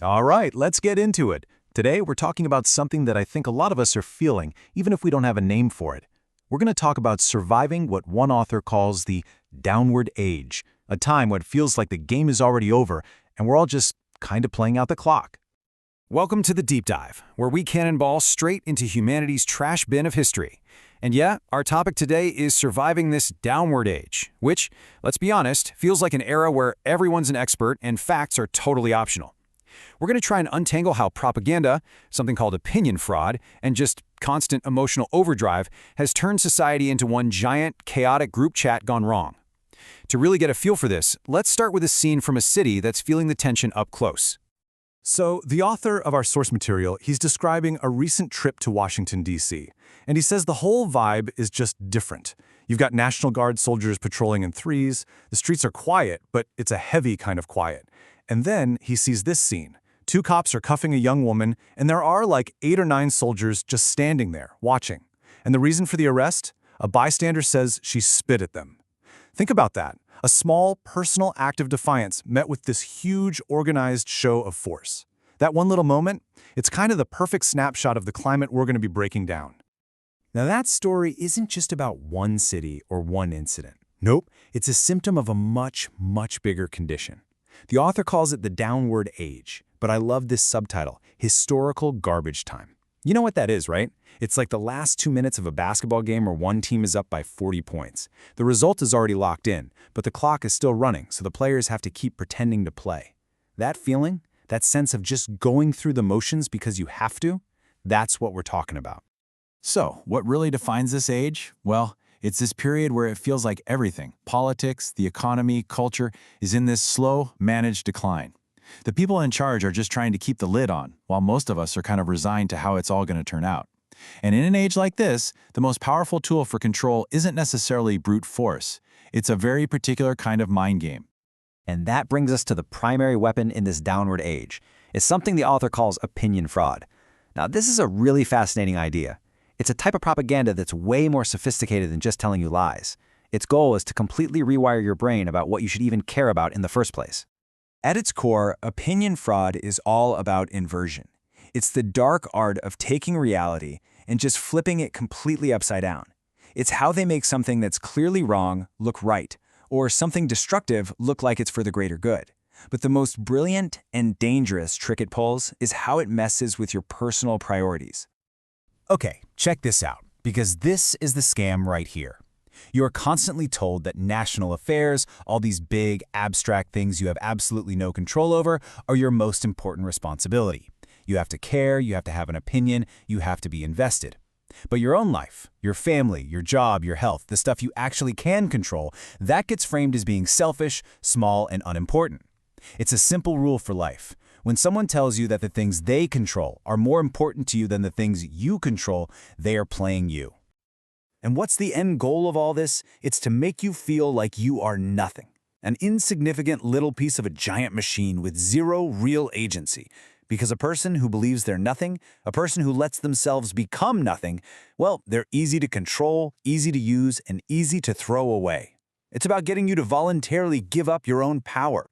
All right, let's get into it. Today, we're talking about something that I think a lot of us are feeling, even if we don't have a name for it. We're going to talk about surviving what one author calls the downward age, a time when it feels like the game is already over and we're all just kind of playing out the clock. Welcome to the Deep Dive, where we cannonball straight into humanity's trash bin of history. And yeah, our topic today is surviving this downward age, which, let's be honest, feels like an era where everyone's an expert and facts are totally optional. We're going to try and untangle how propaganda, something called opinion fraud, and just constant emotional overdrive has turned society into one giant, chaotic group chat gone wrong. To really get a feel for this, let's start with a scene from a city that's feeling the tension up close. So, the author of our source material, he's describing a recent trip to Washington, D.C., and he says the whole vibe is just different. You've got National Guard soldiers patrolling in threes, the streets are quiet, but it's a heavy kind of quiet. And then he sees this scene. Two cops are cuffing a young woman, and there are like 8 or 9 soldiers just standing there, watching. And the reason for the arrest? A bystander says she spit at them. Think about that. A small, personal act of defiance met with this huge, organized show of force. That one little moment, it's kind of the perfect snapshot of the climate we're going to be breaking down. Now, that story isn't just about one city or one incident. Nope, it's a symptom of a much, much bigger condition. The author calls it the downward age, but I love this subtitle, Historical Garbage Time. You know what that is, right? It's like the last 2 minutes of a basketball game where one team is up by 40 points. The result is already locked in, but the clock is still running, so the players have to keep pretending to play. That feeling, that sense of just going through the motions because you have to, that's what we're talking about. So, what really defines this age? Well, it's this period where it feels like everything, politics, the economy, culture, is in this slow, managed decline. The people in charge are just trying to keep the lid on, while most of us are kind of resigned to how it's all going to turn out. And in an age like this, the most powerful tool for control isn't necessarily brute force. It's a very particular kind of mind game. And that brings us to the primary weapon in this downward age. It's something the author calls opinion fraud. Now, this is a really fascinating idea. It's a type of propaganda that's way more sophisticated than just telling you lies. Its goal is to completely rewire your brain about what you should even care about in the first place. At its core, opinion fraud is all about inversion. It's the dark art of taking reality and just flipping it completely upside down. It's how they make something that's clearly wrong look right, or something destructive look like it's for the greater good. But the most brilliant and dangerous trick it pulls is how it messes with your personal priorities. Okay, check this out, because this is the scam right here. You're constantly told that national affairs, all these big, abstract things you have absolutely no control over, are your most important responsibility. You have to care, you have to have an opinion, you have to be invested. But your own life, your family, your job, your health, the stuff you actually can control, that gets framed as being selfish, small, and unimportant. It's a simple rule for life. When someone tells you that the things they control are more important to you than the things you control, they are playing you. And what's the end goal of all this? It's to make you feel like you are nothing, an insignificant little piece of a giant machine with zero real agency. Because a person who believes they're nothing, a person who lets themselves become nothing, well, they're easy to control, easy to use, and easy to throw away. It's about getting you to voluntarily give up your own power.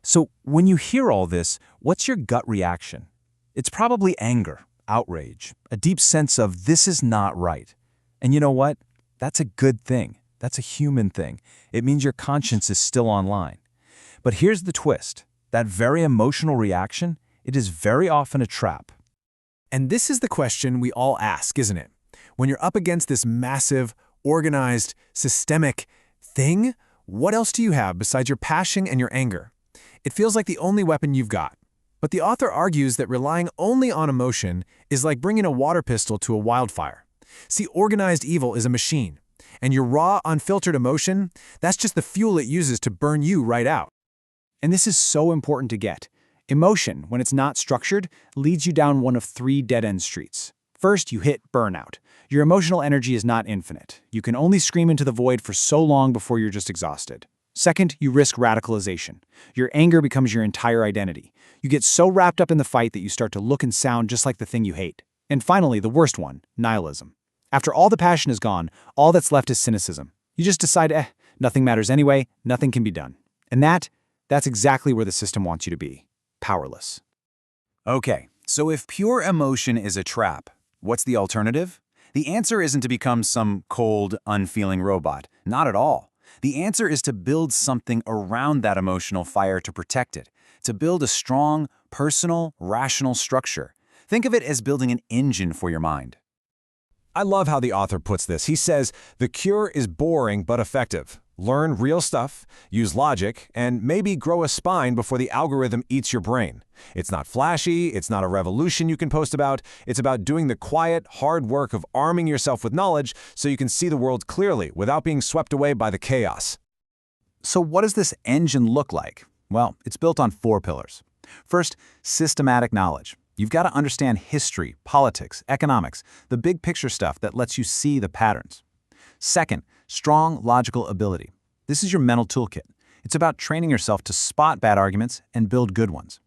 So when you hear all this, what's your gut reaction? It's probably anger, outrage, a deep sense of this is not right. And you know what? That's a good thing. That's a human thing. It means your conscience is still online. But here's the twist. That very emotional reaction, it is very often a trap. And this is the question we all ask, isn't it? When you're up against this massive, organized, systemic thing, what else do you have besides your passion and your anger? It feels like the only weapon you've got. But the author argues that relying only on emotion is like bringing a water pistol to a wildfire. See, organized evil is a machine, and your raw, unfiltered emotion, that's just the fuel it uses to burn you right out. And this is so important to get. Emotion, when it's not structured, leads you down one of 3 dead-end streets. First, you hit burnout. Your emotional energy is not infinite. You can only scream into the void for so long before you're just exhausted. Second, you risk radicalization. Your anger becomes your entire identity. You get so wrapped up in the fight that you start to look and sound just like the thing you hate. And finally, the worst one, nihilism. After all the passion is gone, all that's left is cynicism. You just decide, nothing matters anyway, nothing can be done. And that's exactly where the system wants you to be. Powerless. Okay, so if pure emotion is a trap, what's the alternative? The answer isn't to become some cold, unfeeling robot. Not at all. The answer is to build something around that emotional fire to protect it, to build a strong, personal, rational structure. Think of it as building an engine for your mind. I love how the author puts this. He says, the cure is boring but effective. Learn real stuff, use logic, and maybe grow a spine before the algorithm eats your brain. It's not flashy, it's not a revolution you can post about, it's about doing the quiet, hard work of arming yourself with knowledge so you can see the world clearly without being swept away by the chaos. So what does this engine look like? Well, it's built on 4 pillars. First, systematic knowledge. You've got to understand history, politics, economics, the big picture stuff that lets you see the patterns. Second, strong logical ability. This is your mental toolkit. It's about training yourself to spot bad arguments and build good ones.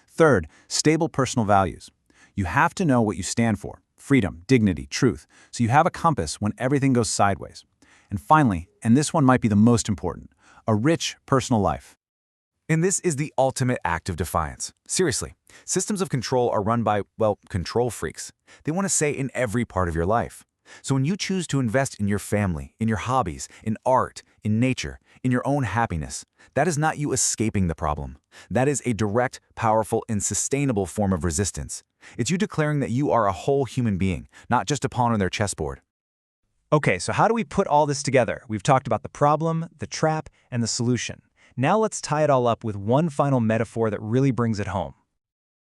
Third, stable personal values. You have to know what you stand for, freedom, dignity, truth, so you have a compass when everything goes sideways. And finally, and this one might be the most important, a rich personal life. And this is the ultimate act of defiance. Seriously, systems of control are run by, well, control freaks. They want to say in every part of your life. So when you choose to invest in your family, in your hobbies, in art, in nature, in your own happiness, that is not you escaping the problem. That is a direct, powerful, and sustainable form of resistance. It's you declaring that you are a whole human being, not just a pawn on their chessboard. Okay, so how do we put all this together? We've talked about the problem, the trap, and the solution. Now let's tie it all up with one final metaphor that really brings it home.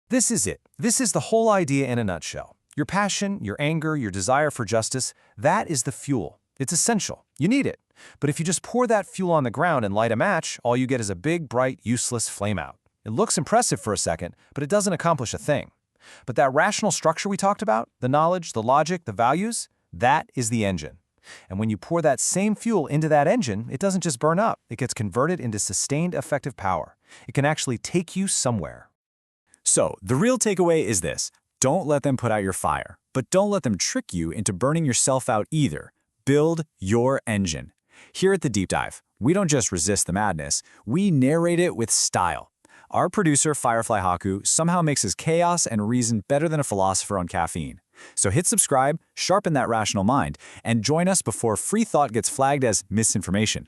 This is it. This is the whole idea in a nutshell. Your passion, your anger, your desire for justice, that is the fuel. It's essential. You need it. But if you just pour that fuel on the ground and light a match, all you get is a big, bright, useless flame out. It looks impressive for a second, but it doesn't accomplish a thing. But that rational structure we talked about, the knowledge, the logic, the values, that is the engine. And when you pour that same fuel into that engine, it doesn't just burn up. It gets converted into sustained effective power. It can actually take you somewhere. So, the real takeaway is this. Don't let them put out your fire, but don't let them trick you into burning yourself out either. Build your engine. Here at the Deep Dive, we don't just resist the madness, we narrate it with style. Our producer, FireflyHaku, somehow makes his chaos and reason better than a philosopher on caffeine. So hit subscribe, sharpen that rational mind, and join us before free thought gets flagged as misinformation.